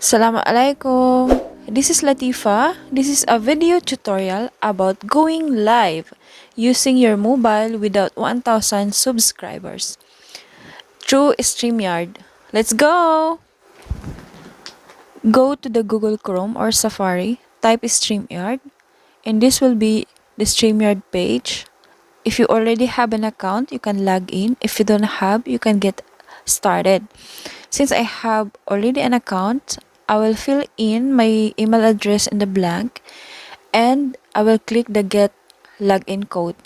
Assalamualaikum. This is Latifa. This is a video tutorial about going live using your mobile without 1,000 subscribers through Streamyard. Let's go! Go to the Google Chrome or Safari, type Streamyard, and this will be the Streamyard page. If you already have an account, you can log in. If you don't have, you can get started. Since I have already an account, I will fill in my email address in the blank and I will click the get login code.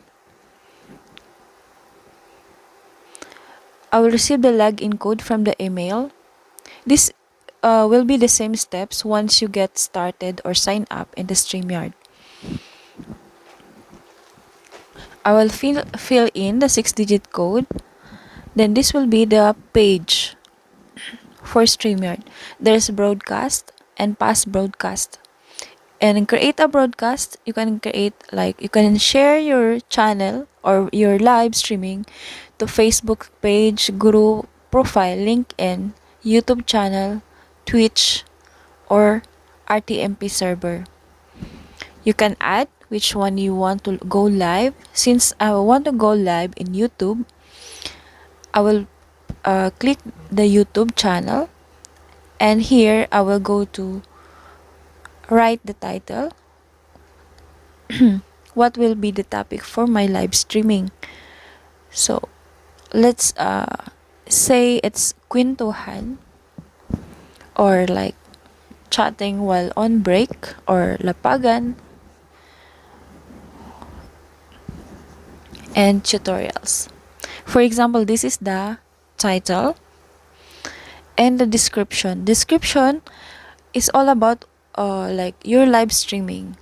I will receive the login code from the email. This will be the same steps once you get started or sign up in the StreamYard. I will fill in the 6-digit code. Then this will be the page for StreamYard. There's broadcast and past broadcast. And in create a broadcast, you can share your channel or your live streaming to Facebook page, group, profile, LinkedIn, YouTube channel, Twitch, or RTMP server. You can add which one you want to go live. Since I want to go live in YouTube, I will click the YouTube channel, and here I will go to write the title. What will be the topic for my live streaming? So let's say it's kwentuhan, or like chatting while on break, or lapagan, and tutorials. For example, this is the title and the description. Description is all about your live streaming.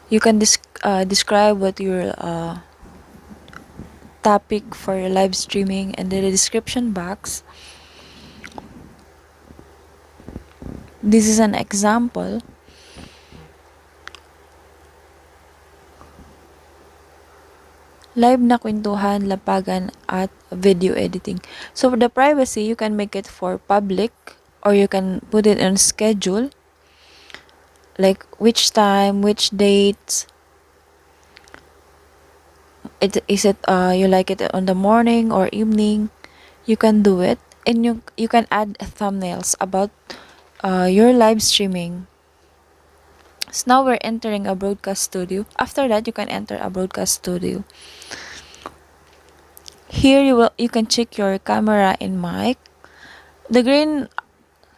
You can describe what your topic for your live streaming, and in the description box, this is an example. Live na kwentuhan, lapagan, at video editing. So for the privacy, you can make it for public, or you can put it on schedule, like which time, which dates. Is it you like it on the morning or evening? You can do it, and you can add thumbnails about your live streaming. So now we're entering a broadcast studio. After that, you can enter a broadcast studio. Here you can check your camera and mic. The green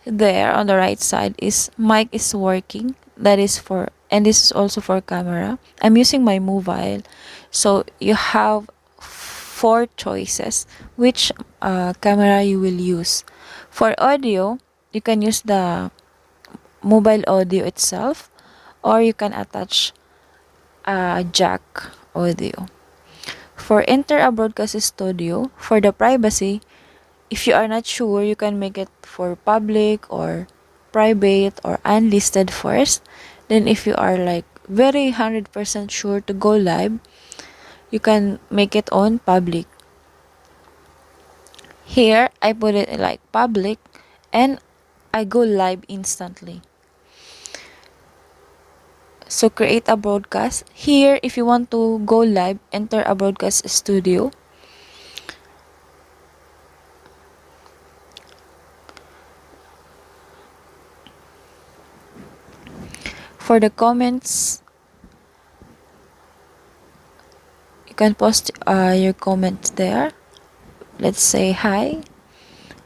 there on the right side is mic is working. That is for, and this is also for camera. I'm using my mobile, so you have 4 choices which camera you will use. For audio, you can use the mobile audio itself, or you can attach a jack audio. For enter a broadcast studio, for the privacy, if you are not sure, you can make it for public or private or unlisted first. Then if you are like very 100% sure to go live, you can make it on public. Here I put it like public, and I go live instantly. So create a broadcast. Here, if you want to go live, enter a broadcast studio. For the comments, you can post your comments there. Let's say hi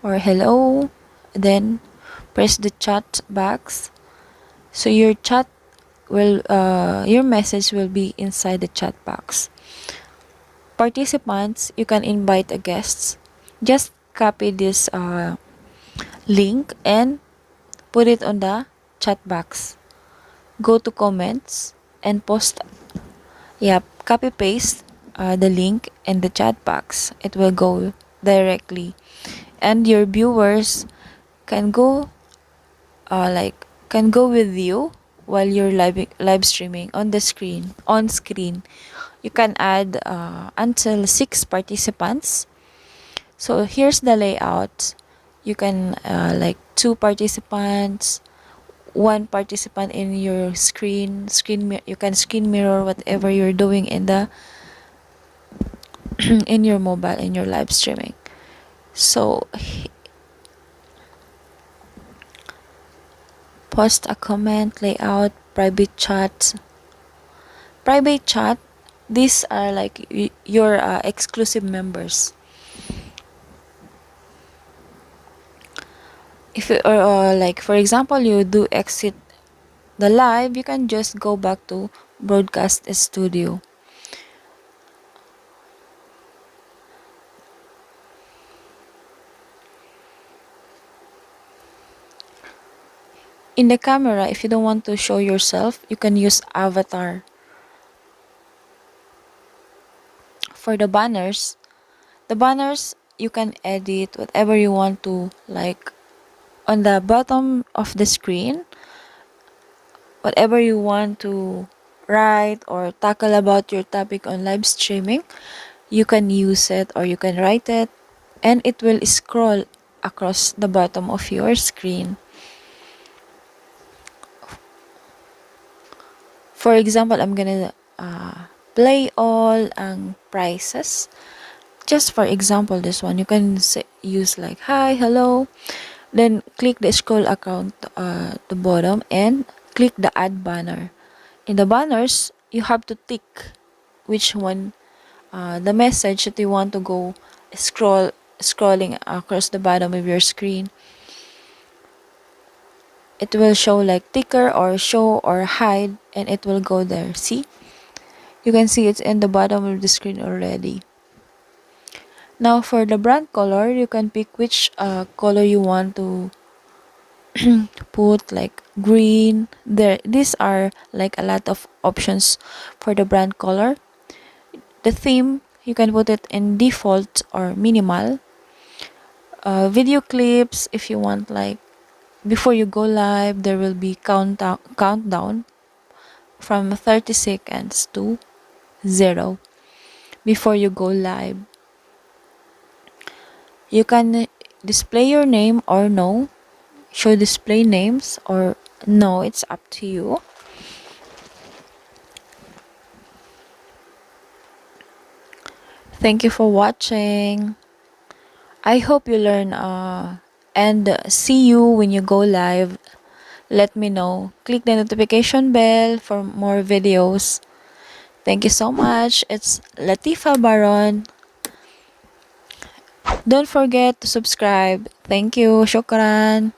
or hello, then press the chat box. So your message will be inside the chat box. Participants, you can invite a guests. Just copy this link and put it on the chat box. Go to comments and post. Copy paste the link in the chat box. It will go directly, and your viewers can go with you while you're live streaming on screen. You can add until 6 participants. So here's the layout. You can like 2 participants, 1 participant in your you can screen mirror whatever you're doing in the in your mobile, in your live streaming. So post a comment, layout, private chat. These are like your exclusive members. If you, or like for example, you do exit the live, you can just go back to broadcast studio. In the camera, if you don't want to show yourself, you can use avatar. For the banners you can edit whatever you want to, like on the bottom of the screen, whatever you want to write or tackle about your topic on live streaming, you can use it or you can write it, and it will scroll across the bottom of your screen. For example, I'm gonna play all ang prices. Just for example, this one, you can use like hi, hello, then click the scroll account the bottom and click the add banner. In the banners, you have to tick which one, the message that you want to go scrolling across the bottom of your screen. It will show like ticker or show or hide, and it will go there. See, you can see it's in the bottom of the screen already. Now for the brand color, you can pick which color you want to put, like green. These are like a lot of options for the brand color. The theme, you can put it in default or minimal. Video clips, if you want, like before you go live, there will be countdown from 30 seconds to 0 before you go live. You can display your name or no. Show display names or no, it's up to you. Thank you for watching. I hope you learn and see you when you go live. Let me know. Click the notification bell for more videos. Thank you so much. It's Latifa Baron. Don't forget to subscribe. Thank you. Shukran.